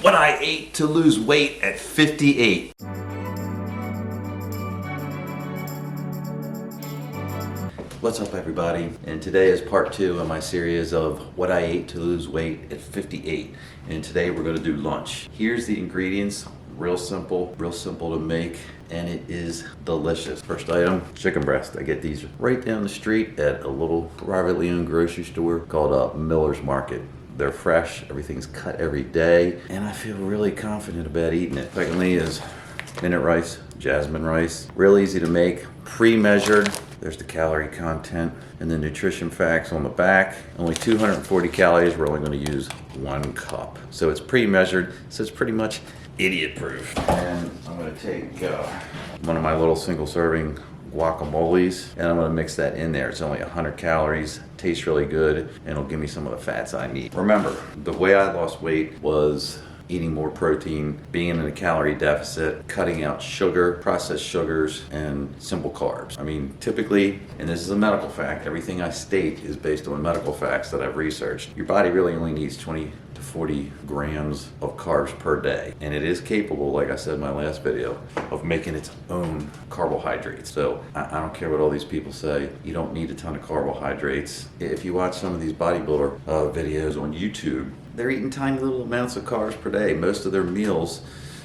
What I ate to lose weight at 58. What's up everybody? And today is part 2 of my series of what I ate to lose weight at 58. And today we're going to do lunch. Here's the ingredients. Real simple to make, and it is delicious. First item, chicken breast. I get these right down the street at a little privately owned grocery store called Miller's Market. They're fresh, everything's cut every day, and I feel really confident about eating it. Secondly is minute rice, jasmine rice. Real easy to make, pre-measured. There's the calorie content and the nutrition facts on the back. Only 240 calories, we're only gonna use 1 cup. So it's pre-measured, so it's pretty much idiot proof. And I'm gonna take one of my little single serving guacamoles, and I'm gonna mix that in there. It's only 100 calories, tastes really good, and it'll give me some of the fats I need. Remember, the way I lost weight was eating more protein, being in a calorie deficit, cutting out sugar, processed sugars, and simple carbs. I mean, typically, and this is a medical fact, everything I state is based on medical facts that I've researched. Your body really only needs 20 to 40 grams of carbs per day. And it is capable, like I said in my last video, of making its own carbohydrates. So I don't care what all these people say, you don't need a ton of carbohydrates. If you watch some of these bodybuilder videos on YouTube, they're eating tiny little amounts of carbs per day. Most of their meals,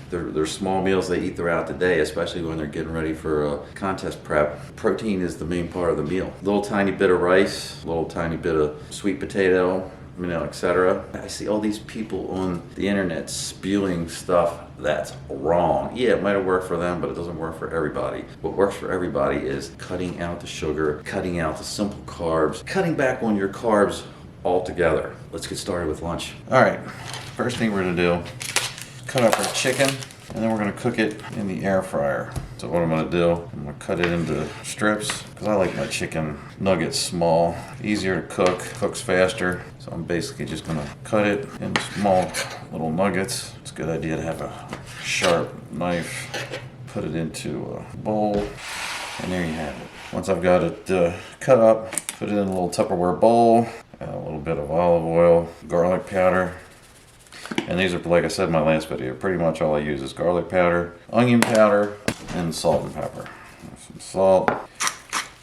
they're small meals they eat throughout the day, especially when they're getting ready for a contest prep. Protein is the main part of the meal. Little tiny bit of rice, little tiny bit of sweet potato, you know, etc. I see all these people on the internet spewing stuff that's wrong. Yeah, it might have worked for them, but it doesn't work for everybody. What works for everybody is cutting out the sugar, cutting out the simple carbs, cutting back on your carbs altogether. Let's get started with lunch. All right, first thing we're gonna do, cut up our chicken, and then we're gonna cook it in the air fryer. So what I'm gonna do, I'm gonna cut it into strips, because I like my chicken nuggets small. Easier to cook, cooks faster. So I'm basically just gonna cut it into small little nuggets. It's a good idea to have a sharp knife. Put it into a bowl, and there you have it. Once I've got it cut up, put it in a little Tupperware bowl. Add a little bit of olive oil, garlic powder. And these are, like I said in my last video, pretty much all I use is garlic powder, onion powder, and salt and pepper. Some salt,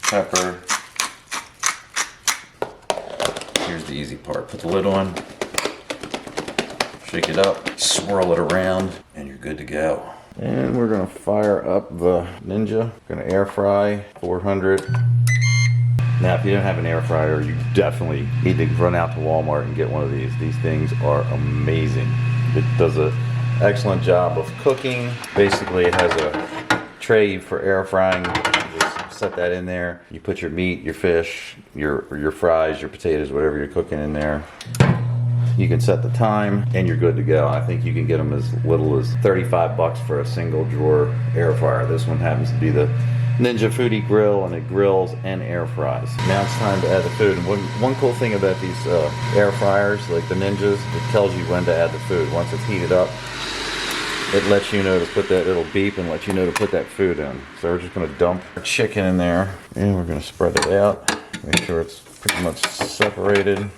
pepper. Here's the easy part. Put the lid on, shake it up, swirl it around, and you're good to go. And we're gonna fire up the Ninja. Gonna air fry 400. Now, if you don't have an air fryer, you definitely need to run out to Walmart and get one of these. These things are amazing. It does an excellent job of cooking. Basically, it has a tray for air frying. You just set that in there. You put your meat, your fish, your fries, your potatoes, whatever you're cooking in there. You can set the time, and you're good to go. I think you can get them as little as 35 bucks for a single drawer air fryer. This one happens to be the Ninja Foodie Grill, and it grills and air fries. Now it's time to add the food. And one cool thing about these air fryers, like the Ninjas, it tells you when to add the food. Once it's heated up, it lets you know to put that, it'll beep and let you know to put that food in. So we're just gonna dump our chicken in there, and we're gonna spread it out. Make sure it's pretty much separated.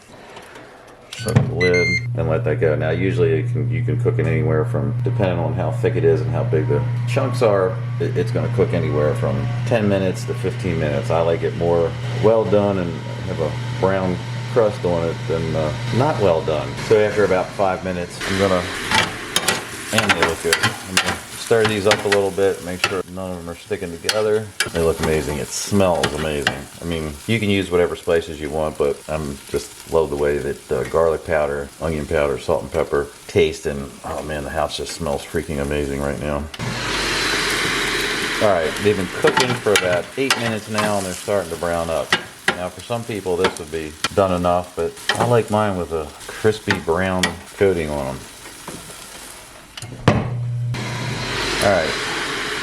Shut the lid and let that go. Now usually you can cook it anywhere from, depending on how thick it is and how big the chunks are, it's going to cook anywhere from 10 minutes to 15 minutes. I like it more well done and have a brown crust on it than not well done. So after about 5 minutes, I'm going to, and they look good. I'm going to stir these up a little bit, make sure none of them are sticking together. They look amazing. It smells amazing. I mean, you can use whatever spices you want, but I'm just love the way that garlic powder, onion powder, salt and pepper taste, and oh man, the house just smells freaking amazing right now. All right, they've been cooking for about 8 minutes now, and they're starting to brown up. Now for some people this would be done enough, but I like mine with a crispy brown coating on them. All right.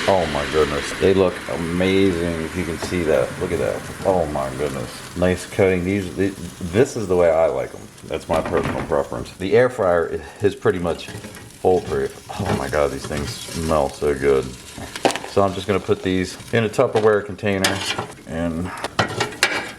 Oh my goodness. They look amazing if you can see that. Look at that. Oh my goodness. Nice coating. This is the way I like them. That's my personal preference. The air fryer is pretty much foolproof. Oh my God, these things smell so good. So I'm just gonna put these in a Tupperware container and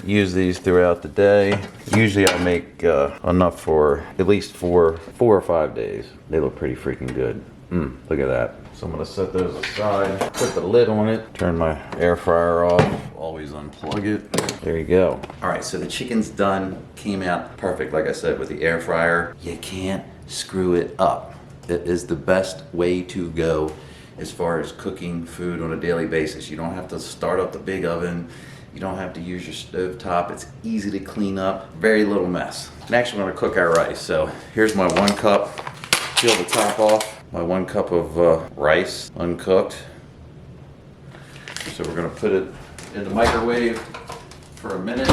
use these throughout the day. Usually I make enough for at least four or 5 days. They look pretty freaking good. Look at that. So I'm gonna set those aside, put the lid on it, turn my air fryer off, always unplug it. There you go. All right, so the chicken's done, came out perfect. Like I said, with the air fryer, you can't screw it up. It is the best way to go as far as cooking food on a daily basis. You don't have to start up the big oven. You don't have to use your stove top. It's easy to clean up, very little mess. Next, we're gonna cook our rice. So here's my 1 cup, peel the top off. My 1 cup of rice, uncooked. So we're gonna put it in the microwave for a minute.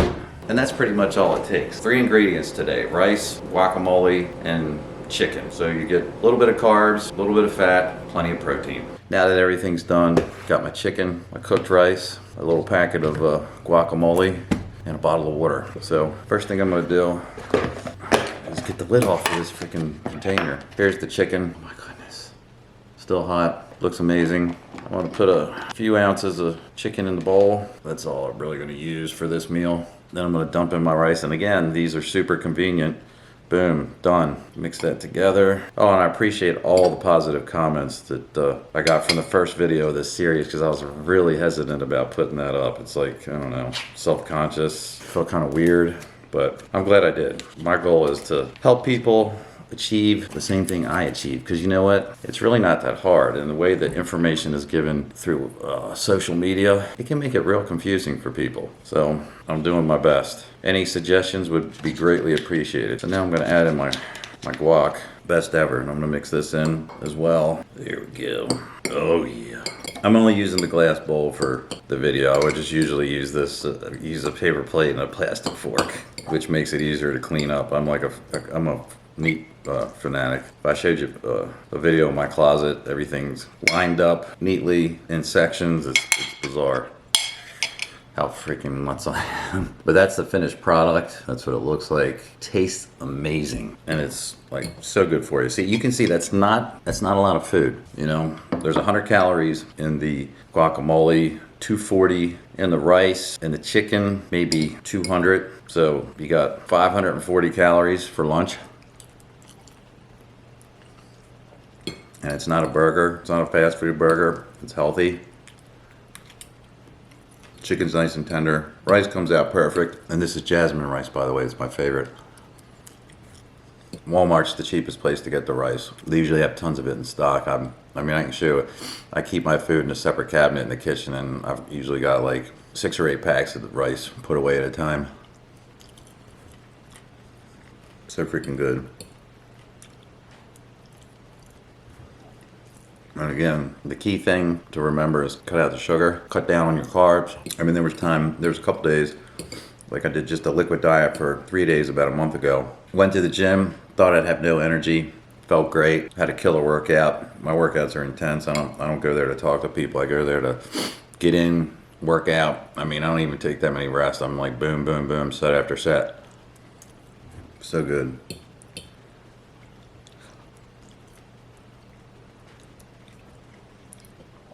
And that's pretty much all it takes. 3 ingredients today: rice, guacamole, and chicken. So you get a little bit of carbs, a little bit of fat, plenty of protein. Now that everything's done, got my chicken, my cooked rice, a little packet of guacamole, and a bottle of water. So first thing I'm gonna do is get the lid off of this freaking container. Here's the chicken. Oh my goodness. Still hot, looks amazing. I want to put a few ounces of chicken in the bowl. That's all I'm really gonna use for this meal. Then I'm gonna dump in my rice, and again, these are super convenient. Boom, done. Mix that together. Oh, and I appreciate all the positive comments that I got from the first video of this series, because I was really hesitant about putting that up. It's like, I don't know, self-conscious, felt kind of weird, but I'm glad I did. My goal is to help people achieve the same thing I achieved, because you know what? It's really not that hard, and the way that information is given through social media, it can make it real confusing for people. So I'm doing my best. Any suggestions would be greatly appreciated. So now I'm going to add in my guac, best ever, and I'm going to mix this in as well. There we go. Oh yeah. I'm only using the glass bowl for the video. I would just usually use this, use a paper plate and a plastic fork, which makes it easier to clean up. I'm a neat fanatic. If I showed you a video of my closet, everything's lined up neatly in sections. It's bizarre how freaking nuts I am. But that's the finished product. That's what it looks like. Tastes amazing, and it's like so good for you. See, you can see that's not a lot of food. You know, there's 100 calories in the guacamole, 240 in the rice, and the chicken maybe 200. So you got 540 calories for lunch. And it's not a burger. It's not a fast food burger. It's healthy. Chicken's nice and tender. Rice comes out perfect. And this is jasmine rice, by the way. It's my favorite. Walmart's the cheapest place to get the rice. They usually have tons of it in stock. I can show it. I keep my food in a separate cabinet in the kitchen, and I've usually got like 6 or 8 packs of rice put away at a time. So freaking good. And again, the key thing to remember is cut out the sugar, cut down on your carbs. I mean, there was a couple days, like I did just a liquid diet for 3 days about a month ago. Went to the gym, thought I'd have no energy, felt great, had a killer workout. My workouts are intense. I don't go there to talk to people. I go there to get in, work out. I mean, I don't even take that many rests. I'm like boom, boom, boom, set after set. So good.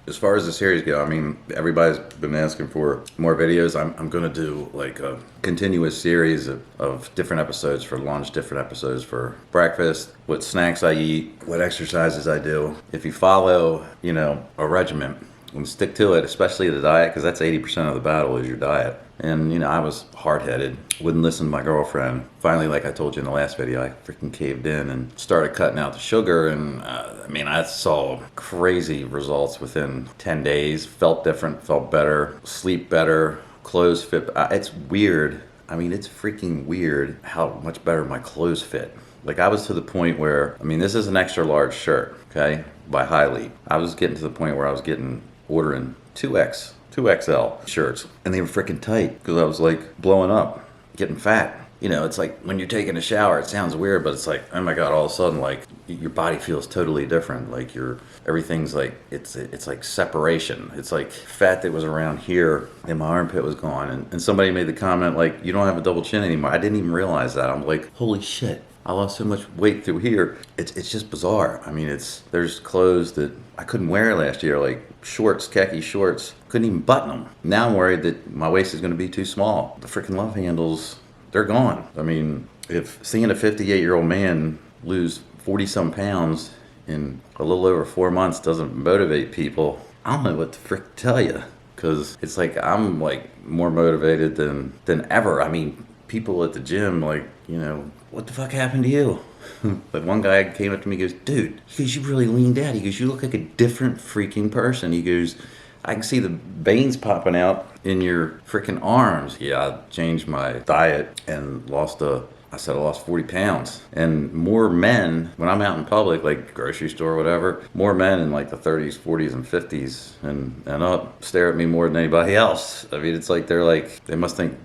As far as the series go, I mean, everybody's been asking for more videos. I'm going to do like a continuous series of different episodes for lunch, different episodes for breakfast, what snacks I eat, what exercises I do. If you follow, you know, a regimen and stick to it, especially the diet, because that's 80% of the battle is your diet. And, you know, I was hard-headed, wouldn't listen to my girlfriend. Finally, like I told you in the last video, I freaking caved in and started cutting out the sugar. And, I saw crazy results within 10 days. Felt different, felt better, sleep better, clothes fit. It's weird. I mean, it's freaking weird how much better my clothes fit. Like, I was to the point where, this is an extra large shirt, okay, by High Leap. I was getting to the point where I was ordering 2XL shirts, and they were freaking tight because I was like blowing up, getting fat. You know, it's like when you're taking a shower, it sounds weird, but it's like, oh my God, all of a sudden, like your body feels totally different. Like everything's like, it's like separation. It's like fat that was around here and my armpit was gone. And somebody made the comment like, you don't have a double chin anymore. I didn't even realize that. I'm like, holy shit. I lost so much weight through here. It's just bizarre. I mean, there's clothes that I couldn't wear last year, like shorts, khaki shorts. Couldn't even button them. Now I'm worried that my waist is going to be too small. The freaking love handles, they're gone. I mean, if seeing a 58-year-old man lose 40 some pounds in a little over 4 months doesn't motivate people, I don't know what to frick tell you. Because it's like I'm like more motivated than ever. I mean, people at the gym, like, what the fuck happened to you? But one guy came up to me and goes, dude, he goes, you really leaned out. He goes, you look like a different freaking person. He goes, I can see the veins popping out in your freaking arms. Yeah, I changed my diet and I lost 40 pounds. And more men, when I'm out in public, like grocery store or whatever, more men in like the 30s, 40s, and 50s and up stare at me more than anybody else. I mean, it's like they must think,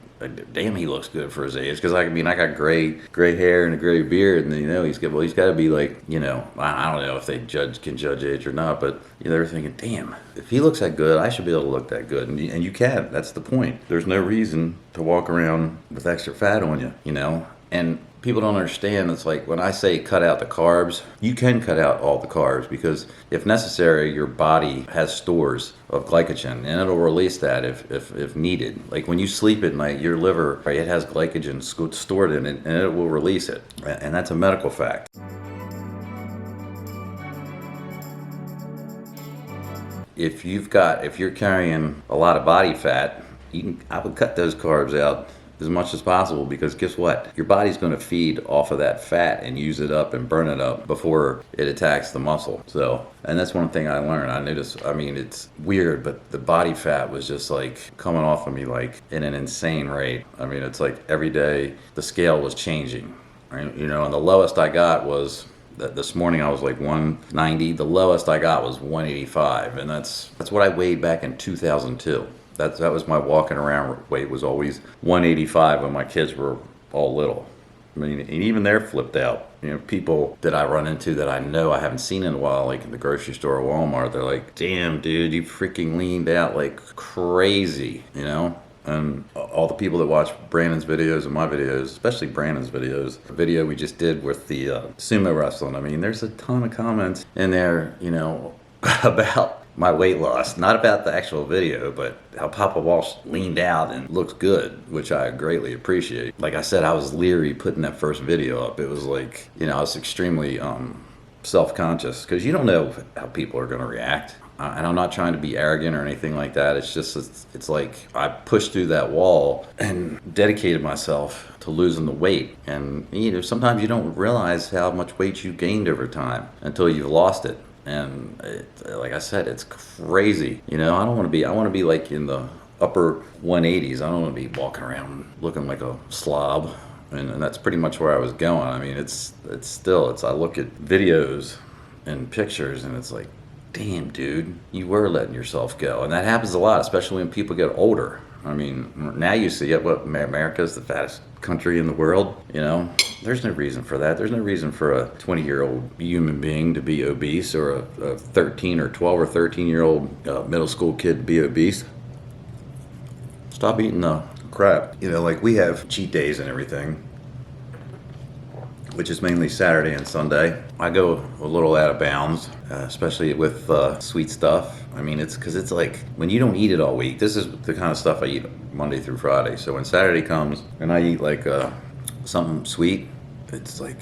damn, he looks good for his age. Because I got gray hair and a gray beard, and he's got to be like, I don't know if they can judge age or not, but they're thinking, damn, if he looks that good, I should be able to look that good, and you can. That's the point. There's no reason to walk around with extra fat on you, And people don't understand, it's like when I say cut out the carbs, you can cut out all the carbs because if necessary, your body has stores of glycogen and it'll release that if needed. Like when you sleep at night, your liver, right, it has glycogen stored in it and it will release it. And that's a medical fact. If you're carrying a lot of body fat, I would cut those carbs out as much as possible, because guess what? Your body's going to feed off of that fat and use it up and burn it up before it attacks the muscle. So, and that's one thing I learned. I noticed, I mean, it's weird, but the body fat was just like coming off of me like in an insane rate. I mean, it's like every day the scale was changing, right? And the lowest I got was this morning I was like 190. The lowest I got was 185, and that's what I weighed back in 2002. That was my walking around weight, was always 185 when my kids were all little. I mean, and even they're flipped out. People that I run into that I know I haven't seen in a while, like in the grocery store or Walmart, they're like, damn, dude, you freaking leaned out like crazy, And all the people that watch Brandon's videos and my videos, especially Brandon's videos, the video we just did with the sumo wrestling, I mean, there's a ton of comments in there, about my weight loss, not about the actual video, but how Papa Walsh leaned out and looks good, which I greatly appreciate. Like I said, I was leery putting that first video up. It was like, I was extremely self-conscious, because you don't know how people are going to react. And I'm not trying to be arrogant or anything like that. It's just, it's like I pushed through that wall and dedicated myself to losing the weight. And sometimes you don't realize how much weight you gained over time until you've lost it. And like I said, it's crazy. I don't want to be, I want to be like in the upper 180s. I don't want to be walking around looking like a slob. And that's pretty much where I was going. I mean, I look at videos and pictures and it's like, damn, dude, you were letting yourself go. And that happens a lot, especially when people get older. I mean, now you see it, America's the fattest country in the world, There's no reason for that. There's no reason for a 20-year-old human being to be obese, or a 13 or 12 or 13-year-old middle school kid to be obese. Stop eating the crap. Like we have cheat days and everything, which is mainly Saturday and Sunday. I go a little out of bounds, especially with sweet stuff. I mean, it's because it's like when you don't eat it all week. This is the kind of stuff I eat Monday through Friday. So when Saturday comes and I eat like something sweet, it's like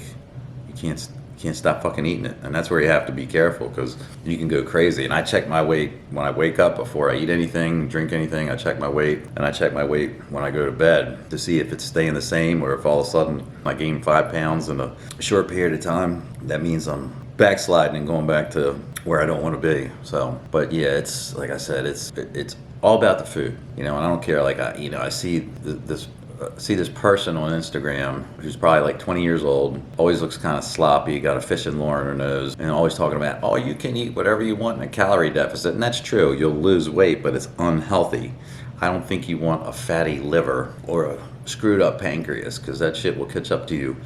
you can't stop fucking eating it. And that's where you have to be careful, because you can go crazy. And I check my weight when I wake up before I eat anything, drink anything. I check my weight, and I check my weight when I go to bed to see if it's staying the same, or if all of a sudden I gain 5 pounds in a short period of time. That means I'm backsliding and going back to where I don't want to be. So, but yeah, it's like I said, it's all about the food, and I don't care. Like I see this person on Instagram who's probably like 20 years old, always looks kind of sloppy, got a fishing lure in her nose, and always talking about, oh, you can eat whatever you want in a calorie deficit. And that's true, you'll lose weight, but it's unhealthy. I don't think you want a fatty liver or a screwed up pancreas, because that shit will catch up to you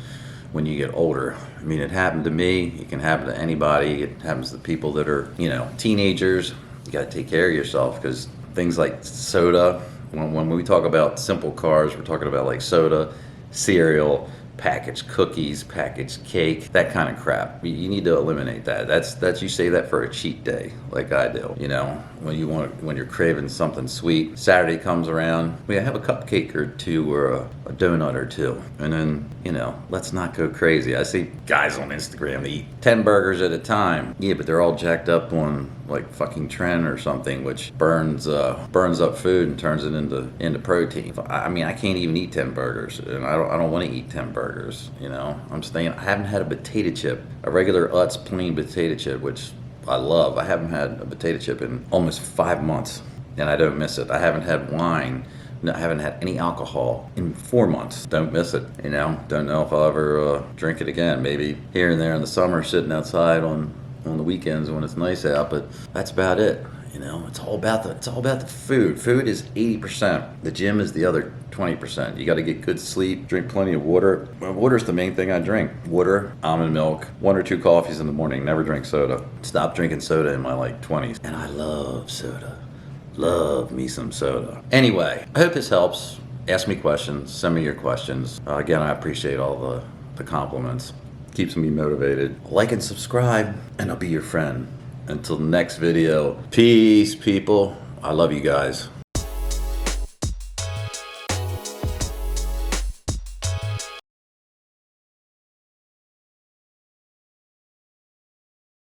when you get older. I mean, it happened to me, it can happen to anybody. It happens to people that are, teenagers. You got to take care of yourself, because things like soda, when we talk about simple carbs, we're talking about like soda, cereal, packaged cookies, packaged cake, that kind of crap. You need to eliminate that. That's you say that for a cheat day, like I do. You know, when you're craving something sweet. Saturday comes around, we have a cupcake or two or a donut or two, and then, you know, let's not go crazy. I see guys on Instagram that eat 10 burgers at a time. Yeah, but they're all jacked up on like fucking Tren or something, which burns up food and turns it into protein. I mean, I can't even eat 10 burgers, and I don't want to eat 10 burgers. You know, I haven't had a potato chip, a regular Utz plain potato chip, which I love. I haven't had a potato chip in almost 5 months, and I don't miss it. I haven't had wine. No, I haven't had any alcohol in 4 months. Don't miss it. You know, don't know if I'll ever drink it again. Maybe here and there in the summer, sitting outside on the weekends when it's nice out, but that's about it. You know, it's all about the food. Food is 80%. The gym is the other 20%. You got to get good sleep, drink plenty of water. Water's the main thing I drink. Water, almond milk, 1 or 2 coffees in the morning. Never drink soda. Stopped drinking soda in my 20s. And I love soda. Love me some soda. Anyway, I hope this helps. Ask me questions. Send me your questions. Again, I appreciate all the compliments. Keeps me motivated. Like and subscribe, and I'll be your friend. Until next video, peace, people. I love you guys.